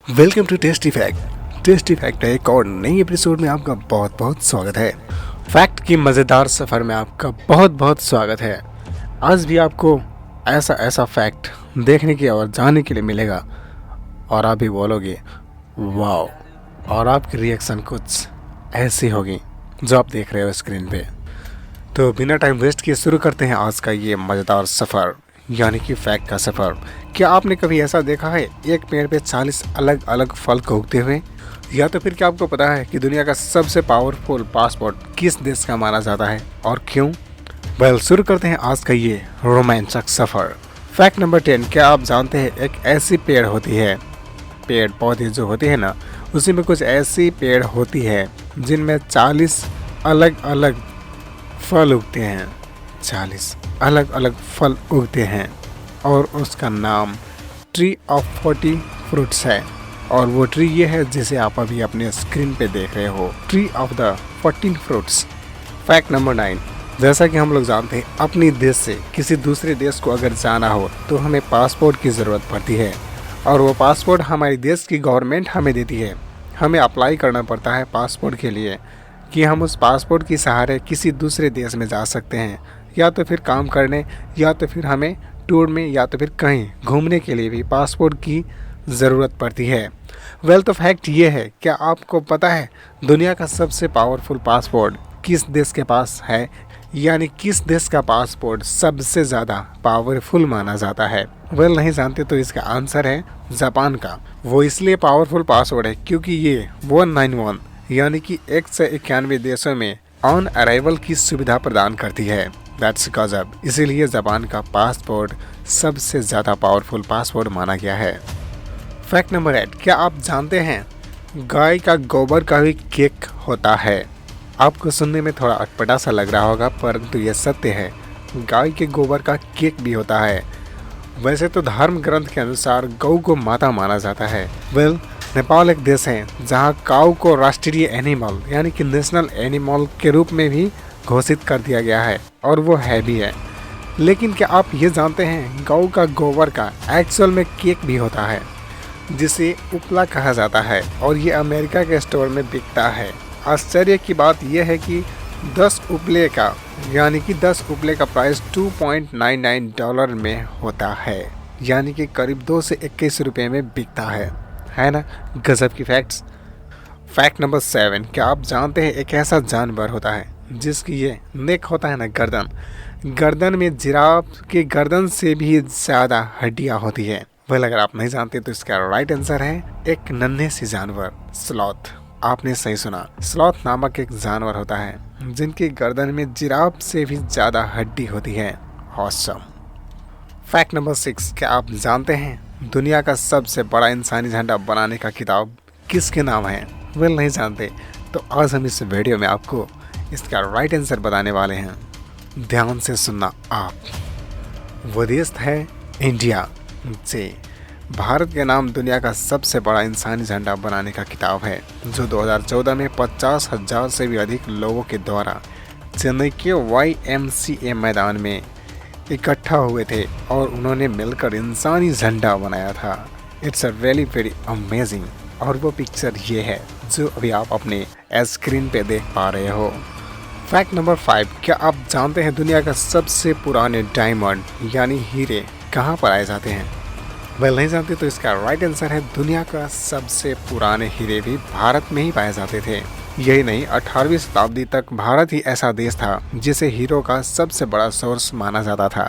Welcome to tasty fact. Tasty fact है एक और नई एपिसोड में आपका बहुत बहुत स्वागत है। फैक्ट की मज़ेदार सफ़र में आपका बहुत बहुत स्वागत है। आज भी आपको ऐसा ऐसा फैक्ट देखने की और जानने के लिए मिलेगा और आप भी बोलोगे वाओ, और आपकी रिएक्शन कुछ ऐसी होगी जो आप देख रहे हो स्क्रीन पे। तो बिना टाइम वेस्ट किए शुरू करते हैं आज का ये मज़ेदार सफ़र, यानी कि फैक्ट का सफ़र। क्या आपने कभी ऐसा देखा है एक पेड़ पे 40 अलग अलग फल उगते हुए? या तो फिर क्या आपको पता है कि दुनिया का सबसे पावरफुल पासपोर्ट किस देश का माना जाता है और क्यों? वेल, शुरू करते हैं आज का ये रोमांचक सफ़र। फैक्ट नंबर 10, क्या आप जानते हैं एक ऐसी पेड़ होती है, पेड़ पौधे जो होते हैं ना, उसी में कुछ ऐसी पेड़ होती है जिनमें 40 अलग अलग फल उगते हैं। 40 अलग अलग फल उगते हैं और उसका नाम ट्री ऑफ 40 फ्रूट्स है। और वो ट्री ये है जिसे आप अभी अपने स्क्रीन पे देख रहे हो, tree of the 14 fruits. Fact number 9, जैसा कि हम लोग जानते हैं अपने देश से किसी दूसरे देश को अगर जाना हो तो हमें पासपोर्ट की ज़रूरत पड़ती है, और वो पासपोर्ट हमारे देश की गवर्नमेंट हमें देती है। हमें अप्लाई करना पड़ता है पासपोर्ट के लिए कि हम उस पासपोर्ट के सहारे किसी दूसरे देश में जा सकते हैं, या तो फिर काम करने, या तो फिर हमें टूर में, या तो फिर कहीं घूमने के लिए भी पासपोर्ट की ज़रूरत पड़ती है। वेल, तो फैक्ट ये है, क्या आपको पता है दुनिया का सबसे पावरफुल पासपोर्ट किस देश के पास है? यानी किस देश का पासपोर्ट सबसे ज़्यादा पावरफुल माना जाता है? वेल, नहीं जानते तो इसका आंसर है जापान का। वो इसलिए पावरफुल पासपोर्ट है क्योंकि ये 191 यानी कि 191 देशों में ऑन अराइवल की सुविधा प्रदान करती है। दैट्स गजब। इसीलिए जापान का पासपोर्ट सबसे ज़्यादा पावरफुल पासपोर्ट माना गया है। फैक्ट नंबर 8, क्या आप जानते हैं गाय का गोबर का भी केक होता है? आपको सुनने में थोड़ा अटपटा सा लग रहा होगा, परंतु यह सत्य है, गाय के गोबर का केक भी होता है। वैसे तो धर्म ग्रंथ के अनुसार गौ को माता माना जाता है। वेल, नेपाल एक देश है जहाँ काऊ को राष्ट्रीय एनिमल यानी कि नेशनल एनिमल के रूप में भी घोषित कर दिया गया है, और वो है भी है। लेकिन क्या आप ये जानते हैं गौ का गोबर का एक्चुअल में केक भी होता है, जिसे उपला कहा जाता है, और ये अमेरिका के स्टोर में बिकता है। आश्चर्य की बात यह है कि 10 उपले का यानी कि 10 उपले का प्राइस $2.99 में होता है, यानी कि करीब 2 से 21 रुपये में बिकता है ना? गजब की फैक्ट्स। फैक्ट नंबर 7, क्या आप जानते हैं एक ऐसा जानवर होता है जिसकी ये नेक होता है ना, गर्दन में जिराफ के गर्दन से भी ज़्यादा हड्डियाँ होती है। वेल, अगर आप नहीं जानते तो इसका राइट आंसर है एक नन्हे सी जानवर, स्लॉथ। आपने सही सुना, स्लॉथ नामक एक जानवर होता है जिनकी गर्दन में जिराफ से भी ज़्यादा हड्डी होती है। ऑसम। फैक्ट नंबर 6, क्या आप जानते हैं दुनिया का सबसे बड़ा इंसानी झंडा बनाने का किताब किसके नाम है? वेल, नहीं जानते तो आज हम इस वीडियो में आपको इसका राइट आंसर बताने वाले हैं। ध्यान से सुनना आप। वो देश है इंडिया, से भारत के नाम दुनिया का सबसे बड़ा इंसानी झंडा बनाने का किताब है, जो 2014 में 50,000 से भी अधिक लोगों के द्वारा चेन्नई के YMCA मैदान में इकट्ठा हुए थे और उन्होंने मिलकर इंसानी झंडा बनाया था। It's a really very amazing. और वो पिक्चर ये है जो अभी आप अपने स्क्रीन पे देख पा रहे हो। फैक्ट नंबर 5, क्या आप जानते हैं दुनिया का सबसे पुराने डायमंड यानी हीरे कहाँ पर आए जाते हैं? वेल, नहीं जानते तो इसका राइट आंसर है दुनिया का सबसे पुराने हीरे भी भारत में ही पाए जाते थे। यही नहीं, 18वीं शताब्दी तक भारत ही ऐसा देश था जिसे हीरो का सबसे बड़ा सोर्स माना जाता था।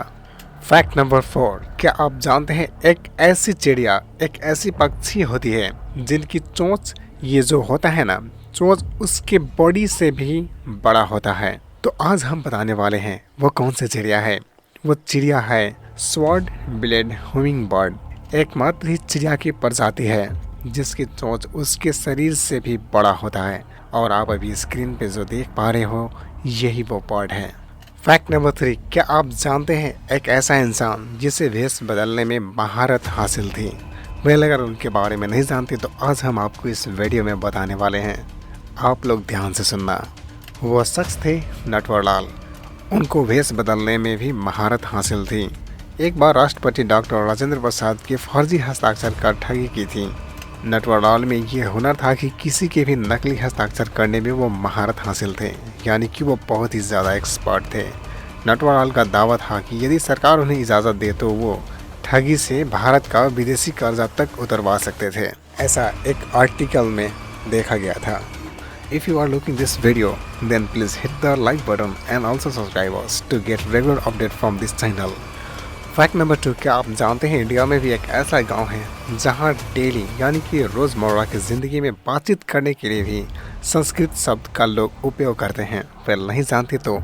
फैक्ट नंबर 4, क्या आप जानते हैं एक ऐसी चिड़िया, एक ऐसी पक्षी होती है जिनकी चोंच, ये जो होता है ना, चोंच उसके बॉडी से भी बड़ा होता है। तो आज हम बताने वाले हैं वो कौन सी चिड़िया है। वो चिड़िया है स्वॉर्ड बिलेड हुमिंग बर्ड। एकमात्र ही चिड़िया की प्रजाति है जिसकी चोंच उसके शरीर से भी बड़ा होता है, और आप अभी स्क्रीन पे जो देख पा रहे हो यही वो बर्ड है। फैक्ट नंबर 3, क्या आप जानते हैं एक ऐसा इंसान जिसे वेश बदलने में महारत हासिल थी? वेल, अगर उनके बारे में नहीं जानते तो आज हम आपको इस वीडियो में बताने वाले हैं। आप लोग ध्यान से सुनना। वो शख्स थे नटवरलाल। उनको वेश बदलने में भी महारत हासिल थी। एक बार राष्ट्रपति डॉक्टर राजेंद्र प्रसाद के फर्जी हस्ताक्षर कर ठगी की थी। नटवरलाल में ये हुनर था कि किसी के भी नकली हस्ताक्षर करने में वो महारत हासिल थे, यानी कि वो बहुत ही ज़्यादा एक्सपर्ट थे। नटवरलाल का दावा था कि यदि सरकार उन्हें इजाज़त दे तो वो ठगी से भारत का विदेशी कर्जा तक उतरवा सकते थे। ऐसा एक आर्टिकल में देखा गया था। If you are looking this video, then please hit the like button and also subscribe us to get regular update from this channel. Fact number 2, क्या आप जानते हैं इंडिया में भी एक ऐसा गांव है जहां डेली यानी कि रोज़मर्रा की ज़िंदगी में बातचीत करने के लिए भी संस्कृत शब्द का लोग उपयोग करते हैं। फिर नहीं जानते तो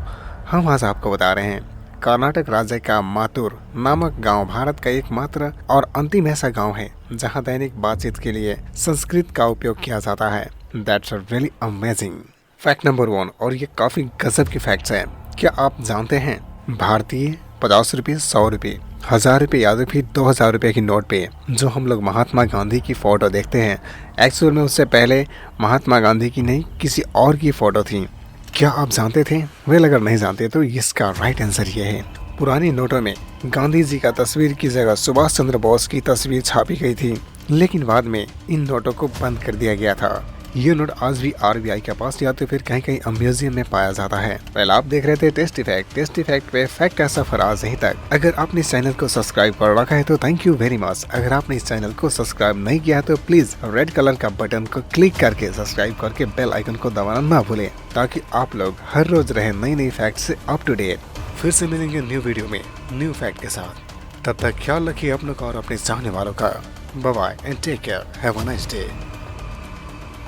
हम आज आपको बता रहे हैं। कर्नाटक राज्य का मातूर नामक गांव भारत का एकमात्र और अंतिम ऐसा गांव है जहां दैनिक बातचीत के लिए संस्कृत का उपयोग किया जाता है। That's really amazing. Fact number 1, और ये काफ़ी गजब की फैक्ट्स हैं। क्या आप जानते हैं भारतीय 50 रुपये, 100 रुपये, 1000 रुपये या तो फिर 2000 रुपये की नोट पे जो हम लोग महात्मा गांधी की फ़ोटो देखते हैं, एक्चुअल में उससे पहले महात्मा गांधी की नहीं किसी और की फ़ोटो थी। क्या आप जानते थे? वेल, अगर नहीं जानते तो इसका राइट आंसर ये है। पुरानी नोटों में गांधी जी का तस्वीर की जगह सुभाष चंद्र बोस की तस्वीर छापी गई थी, लेकिन बाद में इन नोटों को बंद कर दिया गया था। ये नोट आज भी आरबीआई के पास या तो फिर कहीं कहीं म्यूजियम में पाया जाता है। पहले आप देख रहे थे टेस्टी फैक्ट पे फैक्ट ऐसा फराज यहीं तक। अगर आपने इस चैनल को सब्सक्राइब कर रखा है तो थैंक यू वेरी मच। अगर आपने इस चैनल को सब्सक्राइब नहीं किया है तो प्लीज रेड कलर का बटन को क्लिक करके सब्सक्राइब करके बेल आइकन को दबाना ना भूलें, ताकि आप लोग हर रोज रहे नई फैक्ट से अप टू डेट। फिर से मिलेंगे न्यू वीडियो में न्यू फैक्ट के साथ। तब तक ख्याल रखिए अपनों का और अपने चाहने वालों का। Bye bye and take care. Have a nice day.